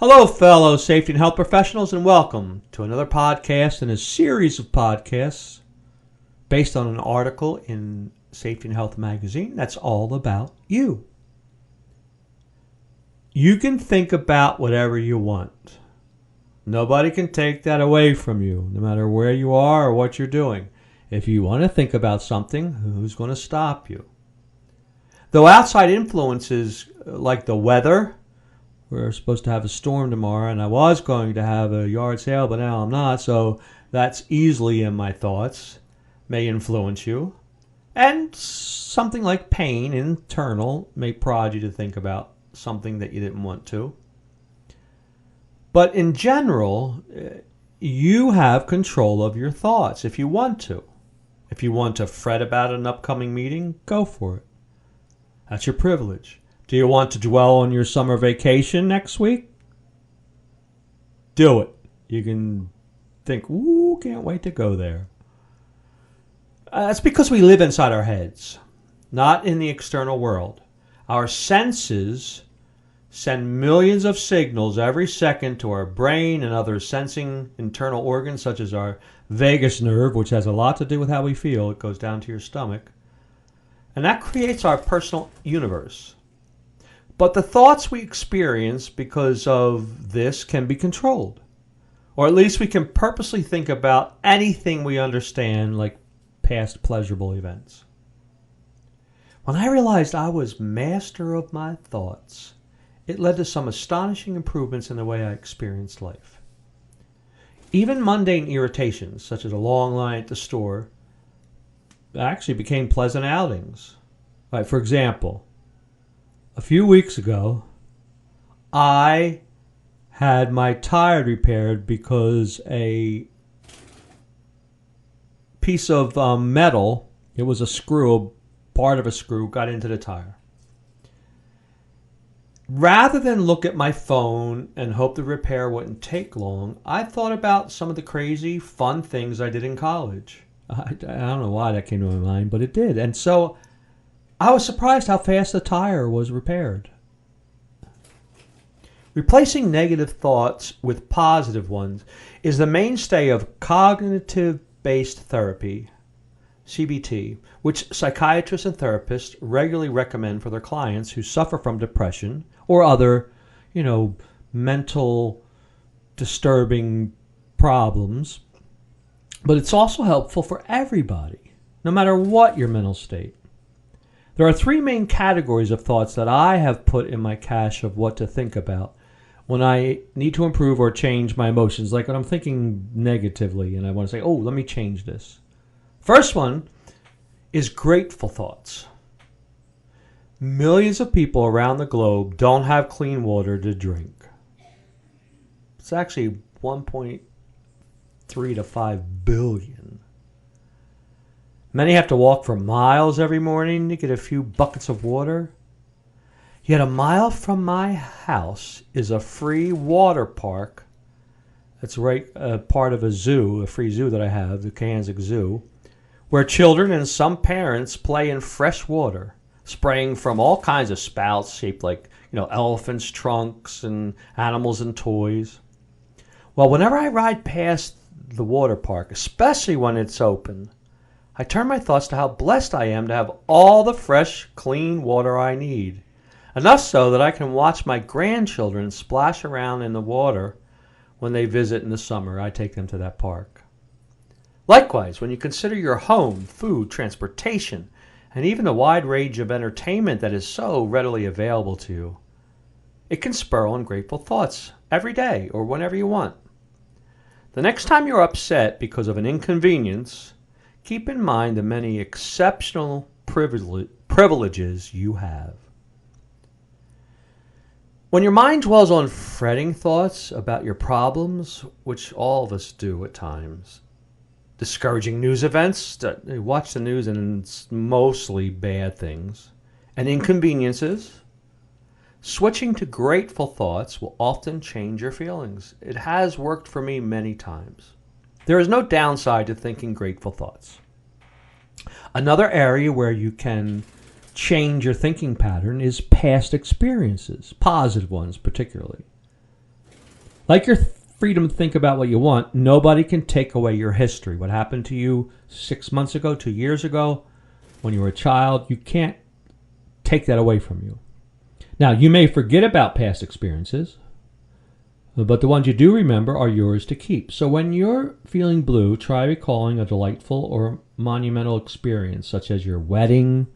Hello, fellow safety and health professionals, and welcome to another podcast in a series of podcasts based on an article in Safety and Health magazine that's all about you. You can think about whatever you want. Nobody can take that away from you, no matter where you are or what you're doing. If you want to think about something, who's going to stop you? Though outside influences like the weather, we're supposed to have a storm tomorrow, and I was going to have a yard sale, but now I'm not, so that's easily in my thoughts, may influence you. And something like pain, internal, may prod you to think about something that you didn't want to. But in general, you have control of your thoughts if you want to. If you want to fret about an upcoming meeting, go for it. That's your privilege. Do you want to dwell on your summer vacation next week? Do it. You can think, ooh, can't wait to go there. That's because we live inside our heads, not in the external world. Our senses send millions of signals every second to our brain and other sensing internal organs, such as our vagus nerve, which has a lot to do with how we feel. It goes down to your stomach. And that creates our personal universe. But the thoughts we experience because of this can be controlled. Or at least we can purposely think about anything we understand, like past pleasurable events. When I realized I was master of my thoughts, it led to some astonishing improvements in the way I experienced life. Even mundane irritations, such as a long line at the store, actually became pleasant outings. Like, for example, a few weeks ago, I had my tire repaired because a piece of metal, it was a screw, part of a screw, got into the tire. Rather than look at my phone and hope the repair wouldn't take long, I thought about some of the crazy, fun things I did in college. I don't know why that came to my mind, but it did. And so I was surprised how fast the tire was repaired. Replacing negative thoughts with positive ones is the mainstay of cognitive-based therapy, CBT, which psychiatrists and therapists regularly recommend for their clients who suffer from depression or other, mental disturbing problems. But it's also helpful for everybody, no matter what your mental state. There are three main categories of thoughts that I have put in my cache of what to think about when I need to improve or change my emotions, like when I'm thinking negatively and I want to say, oh, let me change this. First one is grateful thoughts. Millions of people around the globe don't have clean water to drink. It's actually 1.3 to 5 billion. Many have to walk for miles every morning to get a few buckets of water. Yet a mile from my house is a free water park. That's right, part of a zoo, a free zoo that I have, the Kansas Zoo, where children and some parents play in fresh water, spraying from all kinds of spouts shaped like, elephants' trunks and animals and toys. Well, whenever I ride past the water park, especially when it's open, I turn my thoughts to how blessed I am to have all the fresh, clean water I need. Enough so that I can watch my grandchildren splash around in the water when they visit in the summer. I take them to that park. Likewise, when you consider your home, food, transportation, and even the wide range of entertainment that is so readily available to you, it can spur on grateful thoughts every day or whenever you want. The next time you're upset because of an inconvenience, keep in mind the many exceptional privileges you have. When your mind dwells on fretting thoughts about your problems, which all of us do at times, discouraging news events, watch the news and it's mostly bad things, and inconveniences, switching to grateful thoughts will often change your feelings. It has worked for me many times. There is no downside to thinking grateful thoughts. Another area where you can change your thinking pattern is past experiences, positive ones particularly. Like your freedom to think about what you want, nobody can take away your history. What happened to you 6 months ago, 2 years ago, when you were a child, you can't take that away from you. Now, you may forget about past experiences, but the ones you do remember are yours to keep. So when you're feeling blue, try recalling a delightful or monumental experience, such as your wedding,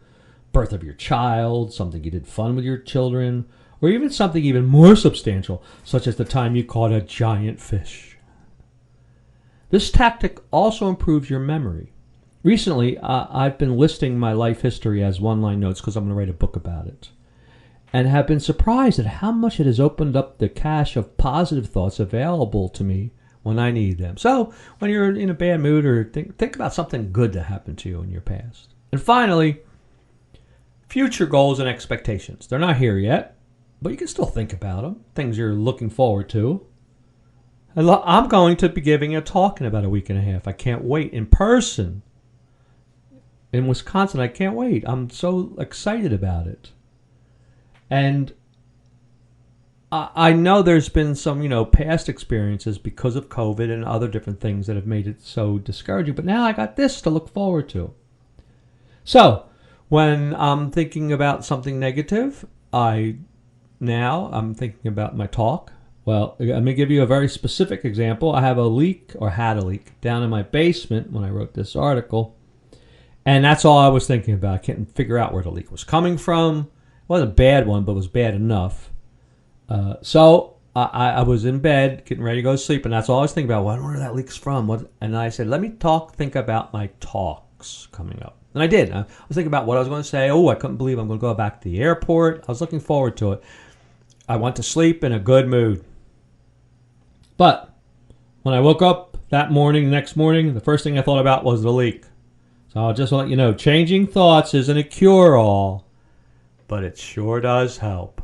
birth of your child, something you did fun with your children, or even something even more substantial, such as the time you caught a giant fish. This tactic also improves your memory. Recently, I've been listing my life history as one-line notes because I'm going to write a book about it, and have been surprised at how much it has opened up the cache of positive thoughts available to me when I need them. So when you're in a bad mood, or think about something good that happened to you in your past. And finally, future goals and expectations. They're not here yet, but you can still think about them, things you're looking forward to. I'm going to be giving a talk in about a week and a half. I can't wait, in person in Wisconsin. I can't wait. I'm so excited about it. And I know there's been some, past experiences because of COVID and other different things that have made it so discouraging. But now I got this to look forward to. So when I'm thinking about something negative, I'm thinking about my talk. Well, I'm going to give you a very specific example. I have a leak, or had a leak, down in my basement when I wrote this article. And that's all I was thinking about. I couldn't figure out where the leak was coming from. It wasn't a bad one, but it was bad enough. So I was in bed, getting ready to go to sleep, and that's all I was thinking about. Well, I wonder where that leak's from. And I said, let me think about my talks coming up. And I did. I was thinking about what I was going to say. Oh, I couldn't believe I'm going to go back to the airport. I was looking forward to it. I went to sleep in a good mood. But when I woke up the next morning, the first thing I thought about was the leak. So I'll just let you know, changing thoughts isn't a cure-all, but it sure does help.